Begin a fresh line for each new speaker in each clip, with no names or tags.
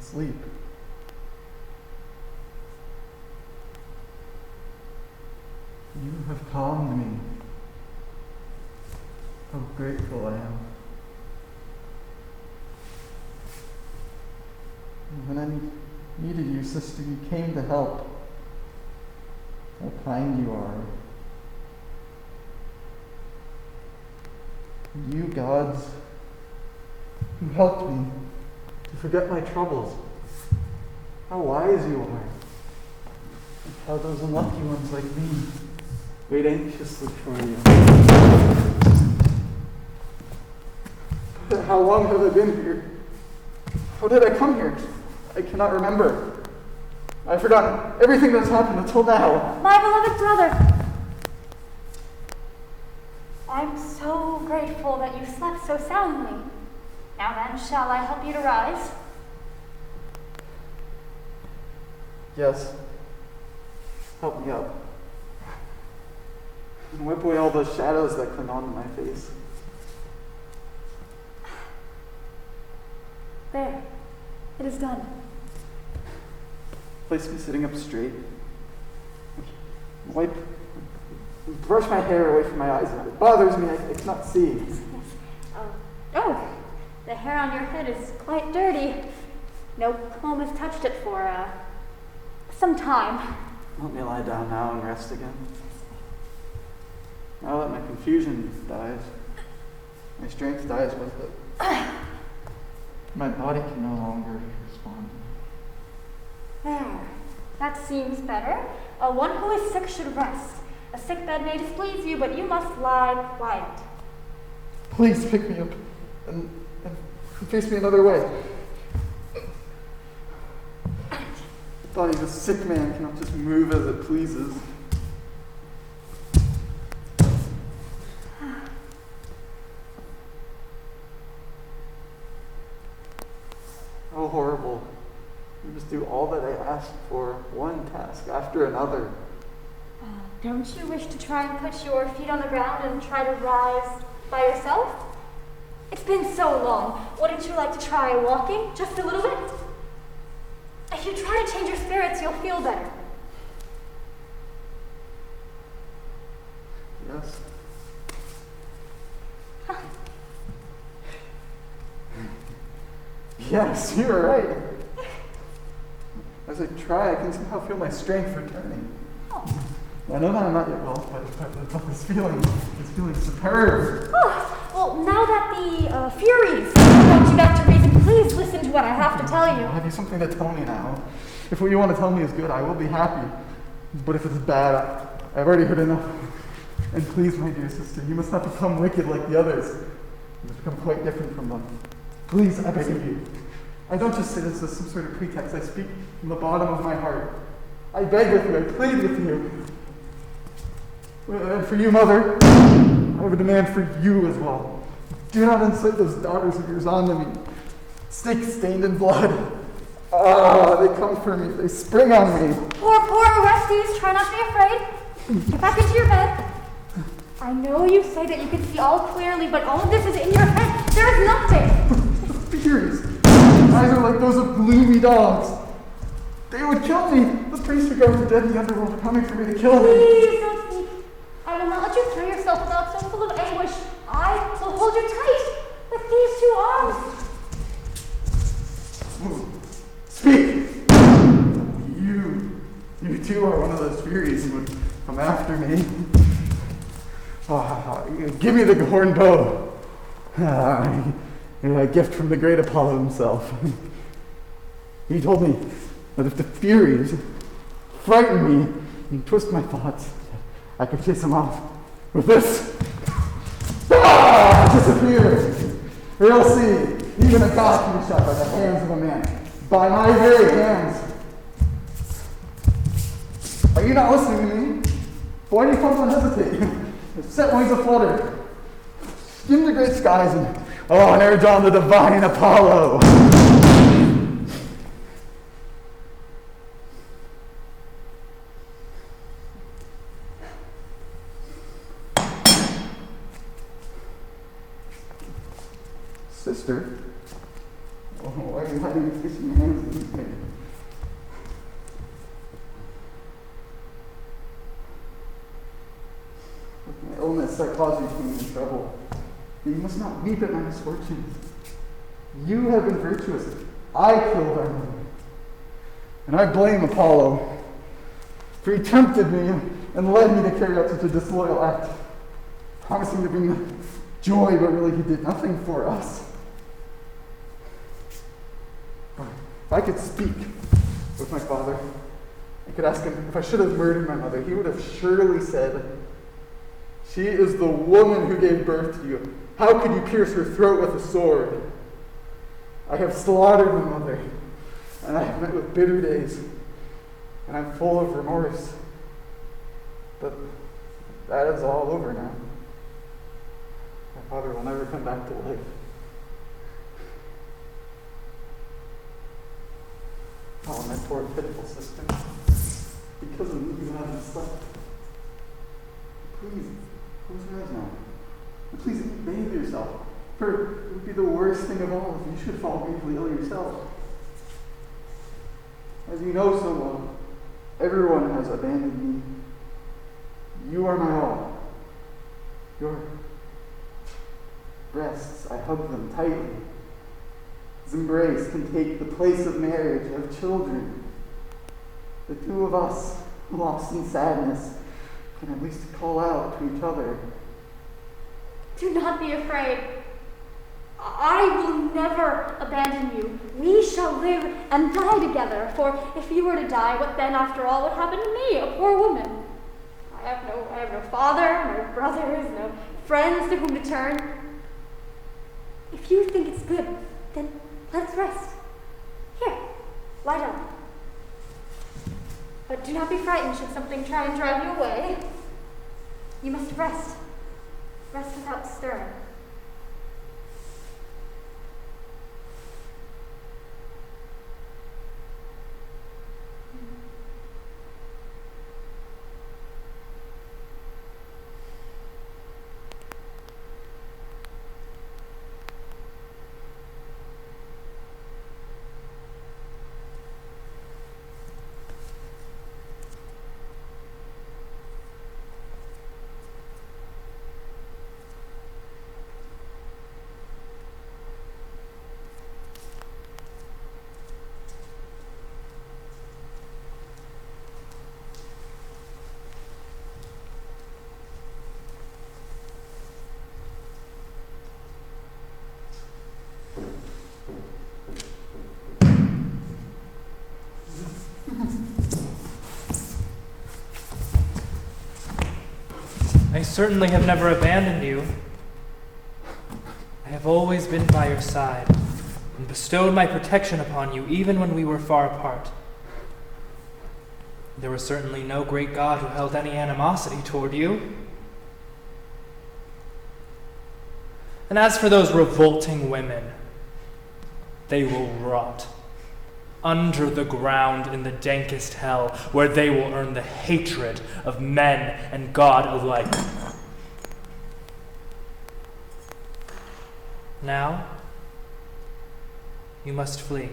and sleep. You have calmed me. How grateful I am. When I needed you, sister, you came to help. How kind you are. And you, gods, who helped me to forget my troubles. How wise you are. And how those unlucky ones like me wait anxiously for you. But how long have I been here? How did I come here? I cannot remember. I've forgotten everything that's happened until now.
My beloved brother, I'm so grateful that you slept so soundly. Now then, shall I help you to rise?
Yes. Help me up. And wipe away all those shadows that cling onto my face.
There. It is done.
Place me sitting up straight. Brush my hair away from my eyes. It bothers me. I cannot see.
Yes. Oh, the hair on your head is quite dirty. No comb has touched it for some time.
Let me lie down now and rest again. Now that my confusion dies, my strength dies with it. My body can no longer respond.
There. That seems better. One who is sick should rest. A sick bed may displease you, but you must lie quiet.
Please pick me up and face me another way. The body of a sick man cannot just move as it pleases. How horrible. You just do all that I asked for, one task after another.
Don't you wish to try and put your feet on the ground and try to rise by yourself? It's been so long. Wouldn't you like to try walking just a little bit? If you try to change your spirits, you'll feel better.
Yes. Yes, you're right. As I try, I can somehow feel my strength returning.
Oh.
I know that I'm not yet well, but this feeling superb.
Oh, well, now that the Furies brought you back to reason, please listen to what I have to tell you.
I'll have you something to tell me now. If what you want to tell me is good, I will be happy. But if it's bad, I've already heard enough. And please, my dear sister, you must not become wicked like the others. You must become quite different from them. Please, I beg of you. I don't just say this as some sort of pretext. I speak from the bottom of my heart. I beg with you, I plead with you. And for you, Mother, I have a demand for you as well. Do not incite those daughters of yours onto me. Sticks stained in blood. They come for me. They spring on me.
Poor Orestes, try not to be afraid. Get back into your bed. I know you say that you can see all clearly, but all of this is in your head. There is nothing.
Fears. Eyes are like those of gloomy dogs. They would kill me. The priests who go to dead in the underworld are coming for me to kill me.
Please don't speak. I will not let you throw yourself without so full of anguish. I will hold you tight with these 2 arms.
Speak! You too are one of those Furies who would come after me. Give me the horn bow. A gift from the great Apollo himself. He told me that if the Furies frighten me and twist my thoughts, I could chase them off with this. Disappear! Or you'll see, even a god can be shot by the hands of a man. By my very hands. Are you not listening to me? Why do you come to hesitate? Set wings aflutter. Skim the great skies and urge on the divine Apollo. Sister, why are you hiding your face in your hands? that cause you pain and trouble. But you must not weep at my misfortunes. You have been virtuous. I killed our mother. And I blame Apollo, for he tempted me and led me to carry out such a disloyal act, promising to bring joy, but really he did nothing for us. If I could speak with my father, I could ask him if I should have murdered my mother. He would have surely said, "She is the woman who gave birth to you. How could you pierce her throat with a sword? I have slaughtered my mother, and I have met with bitter days, and I'm full of remorse. But that is all over now. My father will never come back to life." Oh, my poor pitiful sister. Because of me, you haven't slept. Please, close your eyes now. And please bathe yourself. For it would be the worst thing of all if you should fall gravely ill yourself. As you know so well, everyone has abandoned me. You are my all. Your breasts, I hug them tightly. This embrace can take the place of marriage, of children. The two of us, lost in sadness, can at least call out to each other.
Do not be afraid. I will never abandon you. We shall live and die together, for if you were to die, what then after all would happen to me, a poor woman? I have no father, no brothers, no friends to whom to turn. If you think it's good, then let us rest. Here, lie down. But do not be frightened should something try and drive you away. You must rest. Rest without stirring.
I certainly have never abandoned you. I have always been by your side and bestowed my protection upon you even when we were far apart. There was certainly no great god who held any animosity toward you. And as for those revolting women, they will rot under the ground in the dankest hell, where they will earn the hatred of men and God alike. Now, you must flee.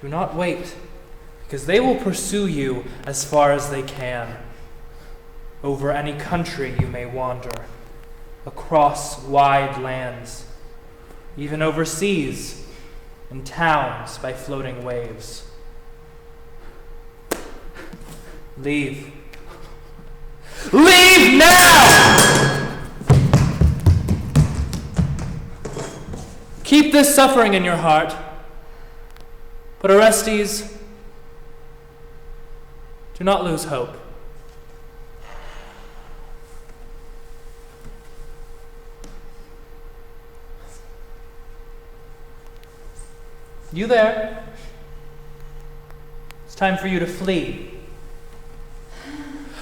Do not wait, because they will pursue you as far as they can, over any country you may wander, across wide lands, even over seas, and towns by floating waves. Leave. Leave now! Keep this suffering in your heart. But Orestes, do not lose hope. You there? It's time for you to flee.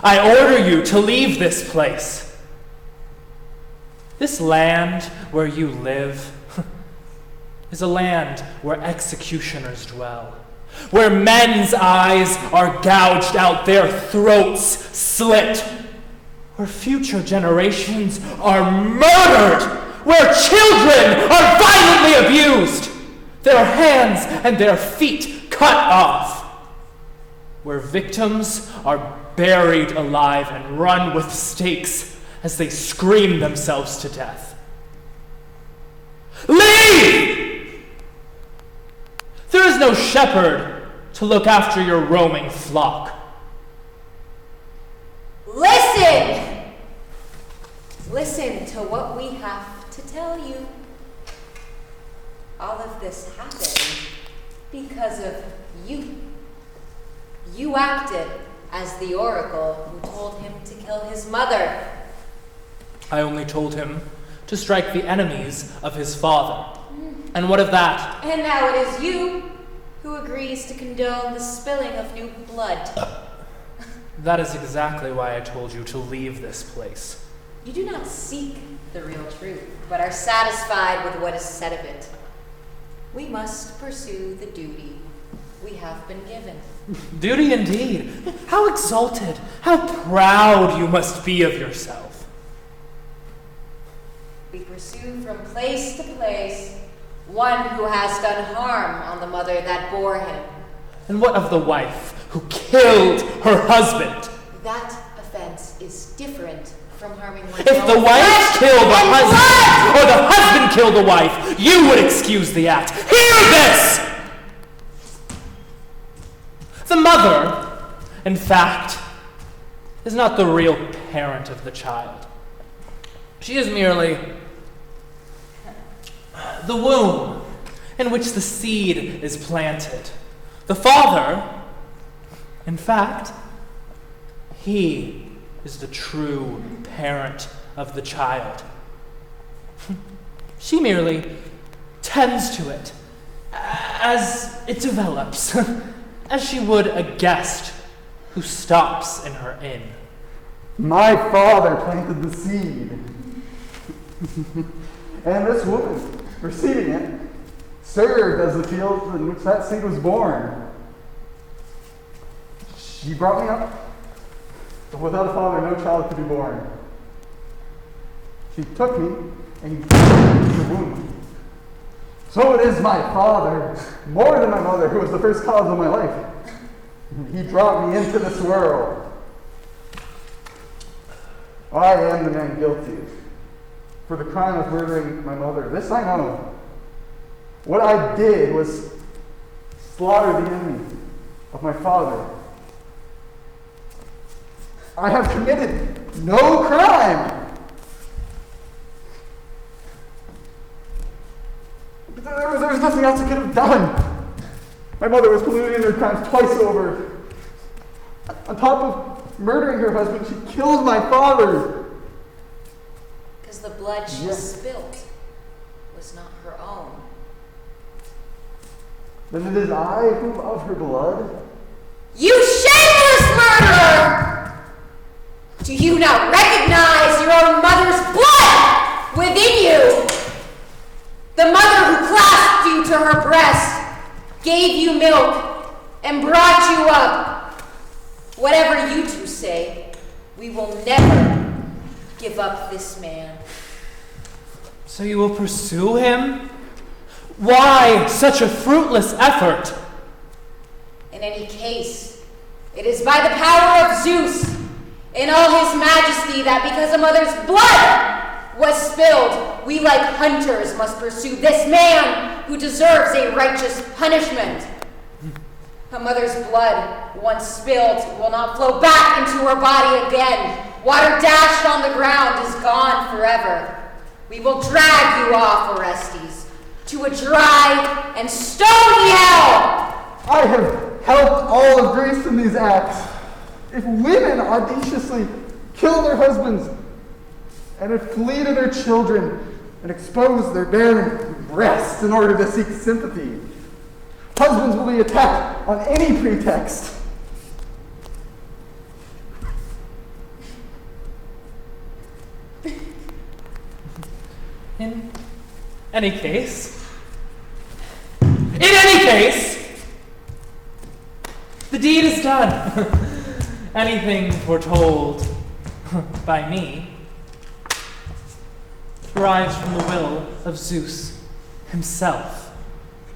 I order you to leave this place. This land where you live is a land where executioners dwell, where men's eyes are gouged out, their throats slit, where future generations are murdered, where children are violently abused, their hands and their feet cut off, where victims are buried alive and run with stakes as they screamed themselves to death. Leave! There is no shepherd to look after your roaming flock.
Listen! Listen to what we have to tell you. All of this happened because of you. You acted as the oracle who told him to kill his mother.
I only told him to strike the enemies of his father. And what of that?
And now it is you who agrees to condone the spilling of new blood.
That is exactly why I told you to leave this place.
You do not seek the real truth, but are satisfied with what is said of it. We must pursue the duty we have been given.
Duty indeed. How exalted, how proud you must be of yourself.
We pursue from place to place one who has done harm on the mother that bore him.
And what of the wife who killed her husband?
That offense is different from harming one's
If
own
the wife
flesh
killed the
and
husband,
blood!
or the husband killed the wife, you would excuse the act. Hear this! The mother, in fact, is not the real parent of the child. She is merely the womb in which the seed is planted. The father, in fact, he is the true parent of the child. She merely tends to it as it develops, as she would a guest who stops in her inn.
My father planted the seed. And this woman, receiving it, served as the field in which that seed was born. She brought me up, but without a father, no child could be born. She took me and gave me the womb. So it is my father, more than my mother, who was the first cause of my life. He brought me into this world. I am the man guilty for the crime of murdering my mother. This I know. What I did was slaughter the enemy of my father. I have committed no crime. There was nothing else I could have done. My mother was polluting her crimes twice over. On top of murdering her husband, she killed my father.
Because the blood she spilt was not her own.
Then it is I who love her blood.
You shameless murderer! Do you not recognize your own mother's blood within you? The mother who clasped you to her breast, gave you milk, and brought you up. Whatever you two say, we will never give up this man.
So you will pursue him? Why such a fruitless effort?
In any case, it is by the power of Zeus in all his majesty that because a mother's blood was spilled, we like hunters must pursue this man who deserves a righteous punishment. A mother's blood, once spilled, will not flow back into her body again. Water dashed on the ground is gone forever. We will drag you off, Orestes, to a dry and stony hell.
I have helped all of Greece in these acts. If women audaciously kill their husbands and if flee to their children and expose their barren breasts in order to seek sympathy, husbands will be attacked on any pretext.
In any case, the deed is done. Anything foretold by me derives from the will of Zeus himself,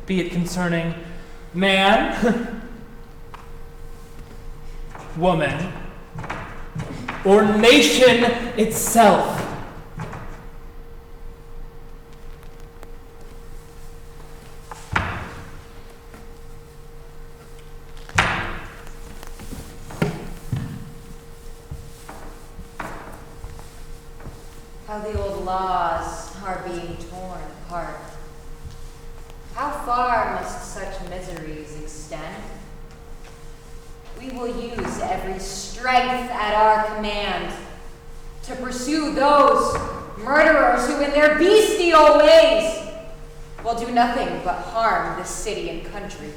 be it concerning man, woman, or nation itself.
How the old laws are being torn apart. How far must such miseries extend? We will use every strength at our command to pursue those murderers who in their bestial ways will do nothing but harm this city and country.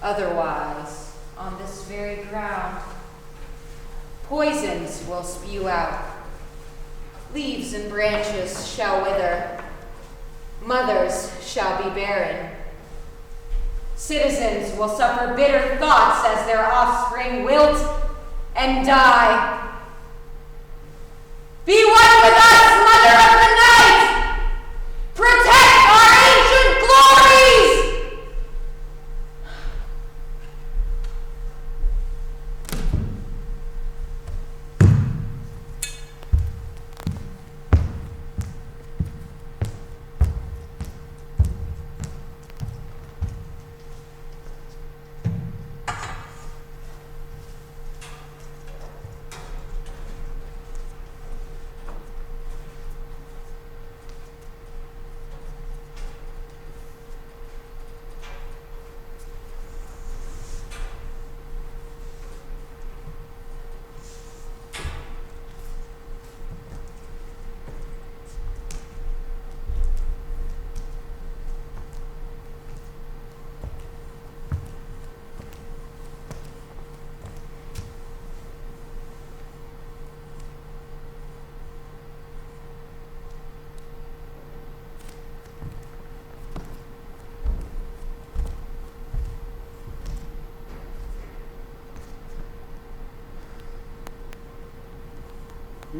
Otherwise, on this very ground, poisons will spew out. Leaves and branches shall wither. Mothers shall be barren. Citizens will suffer bitter thoughts as their offspring wilt and die. Be one with us, Mother of the Night! Protect our ancient glories!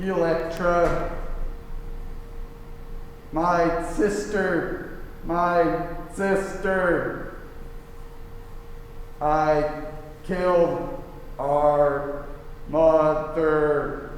Electra, my sister, I killed our mother.